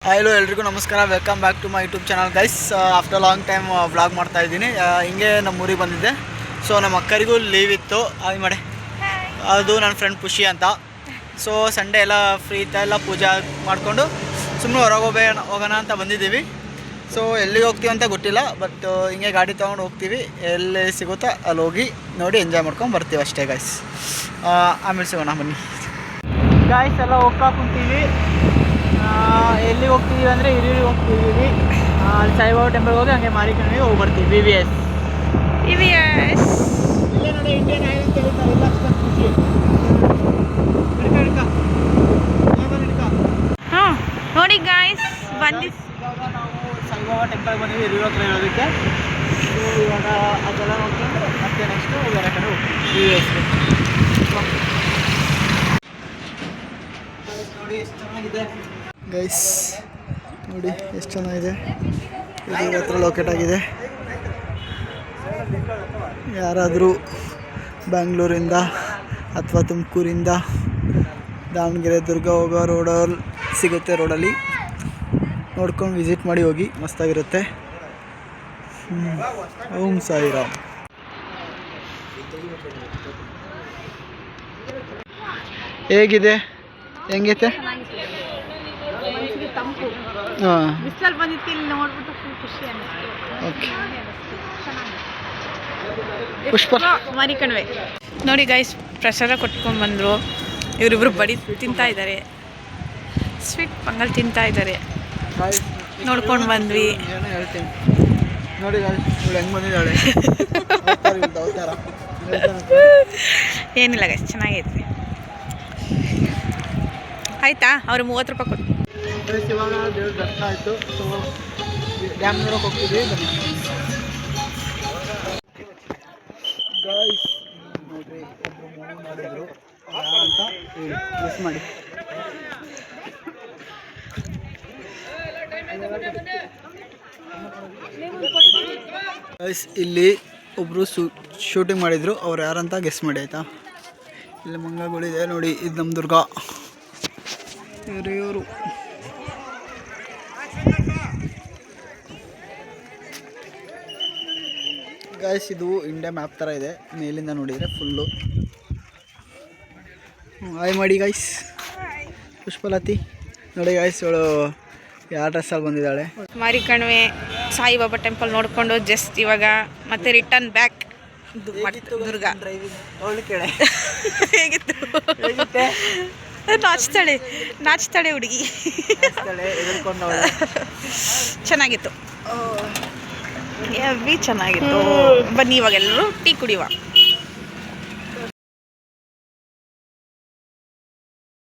Hello ಎಲ್ರಿಗೂ ನಮಸ್ಕಾರ, welcome back to my YouTube channel guys. After long time vlog ಮಾಡ್ತಾ ಇದ್ದೀನಿ. ಹಿಂಗೆ ನಮ್ಮ ಊರಿಗೆ ಬಂದಿದ್ದೆ. ಸೊ ನಮ್ಮ ಅಕ್ಕರಿಗೂ ಲೀವ್ ಇತ್ತು. ಅದು ನನ್ನ ಫ್ರೆಂಡ್ ಖುಷಿ ಅಂತ. ಸೊ ಸಂಡೇ ಎಲ್ಲ ಫ್ರೀ ಇತ್ತ, ಎಲ್ಲ ಪೂಜೆ ಮಾಡಿಕೊಂಡು ಸುಮ್ಮನೆ ಹೊರಗೆ ಹೋಗೋಣ ಅಂತ ಬಂದಿದ್ದೀವಿ. ಸೊ ಎಲ್ಲಿಗೆ ಹೋಗ್ತೀವಿ ಅಂತ ಗೊತ್ತಿಲ್ಲ, ಬಟ್ ಹಿಂಗೆ ಗಾಡಿ ತೊಗೊಂಡು ಹೋಗ್ತೀವಿ. ಎಲ್ಲಿ ಸಿಗುತ್ತೋ ಅಲ್ಲಿ ಹೋಗಿ ನೋಡಿ ಎಂಜಾಯ್ ಮಾಡ್ಕೊಂಡು ಬರ್ತೀವಿ ಅಷ್ಟೇ ಗೈಸ್. ಆಮೇಲೆ ಸಿಗೋಣ ಬನ್ನಿ ಗಾಯ್ಸ್. ಎಲ್ಲ ಹೋಗ್ತಾ ಕುಂತೀವಿ. ಎಲ್ಲಿಗೆ ಹೋಗ್ತಿದ್ದೀವಿ ಅಂದರೆ ಹಿರಿಯೂರಿಗೆ ಹೋಗ್ತಿದ್ದೀವಿ. ಅಲ್ಲಿ ಸಾಯಿಬಾಬಾ ಟೆಂಪಲ್ಗೆ ಹೋಗಿ ಹಂಗೆ ಮಾರಿಕಣಿಗೆ ಹೋಗಿ ಬರ್ತೀವಿ. VVS ಇಲ್ಲೇ ನೋಡಿ, ಇಂಡಿಯನ್ ಆಯಿಲ್ ಅಂತ ಹೇಳ್ತಾರೆ. ಇಲ್ಲ ಅಷ್ಟೊಂದು ಖುಷಿ ನೋಡಿ ಗಾಯ್ಸ್, ಬಂದು ಇವಾಗ ನಾವು ಸಾಯಿಬಾಬಾ ಟೆಂಪಲ್ಗೆ ಬಂದಿವಿ, ಹಿರಿಯೂರು ಹತ್ರ ಇರೋದಕ್ಕೆ. ಸೊ ಇವಾಗ ಅದೆಲ್ಲ ನೋಡ್ಕೊಂಡು ಮತ್ತೆ ನೆಕ್ಸ್ಟು ಬೇರೆ ಕಡೆ ಹೋಗ್ತೀವಿ VVSಗೆ. ನೋಡಿ ಎಷ್ಟು ಚೆನ್ನಾಗಿದೆ ಗೈಸ್, ನೋಡಿ ಎಷ್ಟು ಚೆನ್ನಾಗಿದೆ. ಹಿರಿಯೂರು ಹತ್ರ ಲೊಕೇಟ್ ಆಗಿದೆ. ಯಾರಾದರೂ ಬ್ಯಾಂಗ್ಳೂರಿಂದ ಅಥವಾ ತುಮಕೂರಿಂದ ದಾವಣಗೆರೆ ದುರ್ಗ ಹೋಗೋ ರೋಡಲ್ಲಿ ಸಿಗುತ್ತೆ. ರೋಡಲ್ಲಿ ನೋಡ್ಕೊಂಡು ವಿಸಿಟ್ ಮಾಡಿ ಹೋಗಿ, ಮಸ್ತಾಗಿರುತ್ತೆ. ಓಂ ಸಾಯಿರಾಮ್. ಹೇಗಿದೆ, ಹೆಂಗೈತೆ? ಹಾಂ, ಬಿಸಿಲಲ್ಲಿ ಬಂದಿತ್ತು, ಇಲ್ಲಿ ನೋಡ್ಬಿಟ್ಟು ಫುಲ್ ಖುಷಿ ಅನ್ನಿಸ್ತು. ಓಕೆ. ಪುಷ್ಪ ಮಾರಿಕಣಿವೆ ನೋಡಿ ಗೈಸ್, ಪ್ರಸಾದ ಕೊಟ್ಕೊಂಡು ಬಂದರು. ಇವರಿಬ್ರು ಬಡಿ ತಿಂತಾ ಇದ್ದಾರೆ, ಸ್ವೀಟ್ ಪೊಂಗಲ್ ತಿಂತಾ ಇದ್ದಾರೆ. ನೋಡ್ಕೊಂಡು ಬಂದ್ವಿ. ಏನೋ ಹೇಳ್ತೀನಿ ನೋಡಿ ಗಾಯ್ಸ್, ಇವಳು ಹೆಂಗೆ ಬಂದಿದ್ದಾಳೆ. ಏನಿಲ್ಲ ಗೈಸ್, ಚೆನ್ನಾಗೈತೆ. ಆಯ್ತಾ? ಅವ್ರು 30 ರೂಪಾಯಿ ಕೊಟ್ಟು. ಇವಾಗ ದೇವ್ರ ದರ್ಶನ ಆಯಿತು. ಸೊ ಡ್ಯಾಮ್ ನೋಡೋಕೆ ಹೋಗ್ತಿದ್ವಿ. ಗಾಯ್ಸ್ ನೋಡ್ರಿ, ಒಬ್ಬರು ಮೂವಿ ಮಾಡಿದ್ರು ಅಂತ ಹೇಳಿ ಮಿಸ್ ಮಾಡಿ. ಗೈಸ್ ಇಲ್ಲಿ ಒಬ್ಬರು ಶೂಟಿಂಗ್ ಮಾಡಿದ್ರು, ಅವ್ರು ಯಾರಂತ ಗೆಸ್ ಮಾಡಿ ಆಯಿತಾ. ಇಲ್ಲಿ ಮಂಗಗಳಿದೆ ನೋಡಿ, ಇದು ನಮ್ಮ ದುರ್ಗ. ಇವರು ಗೈಸ್, ಇದು ಇಂಡಿಯಾ ಮ್ಯಾಪ್ ಥರ ಇದೆ. ಮೇಲಿಂದ ನೋಡಿದರೆ ಫುಲ್ಲು. ಹಾಯ್ ಮಾಡಿ ಗೈಸ್. ಪುಷ್ಪಲತಿ ನೋಡಿ ಗೈಸ್, ಇವಳು ಯಾವ ಡ್ರೆಸ್ಸಲ್ಲಿ ಬಂದಿದ್ದಾಳೆ. ಮಾರಿಕಣಿವೆ ಸಾಯಿಬಾಬಾ ಟೆಂಪಲ್ ನೋಡಿಕೊಂಡು ಜಸ್ಟ್ ಇವಾಗ ಮತ್ತೆ ರಿಟರ್ನ್ ಬ್ಯಾಕ್ ದುರ್ಗ. ಹೇಗಿತ್ತು? ನಾಚ್ತಾಳೆ ಹುಡುಗಿ. ಚೆನ್ನಾಗಿತ್ತು, ಚೆನ್ನಾಗಿತ್ತು. ಬನ್ನಿ ಇವಾಗ ಎಲ್ಲರೂ ಟೀ ಕುಡಿಯುವ.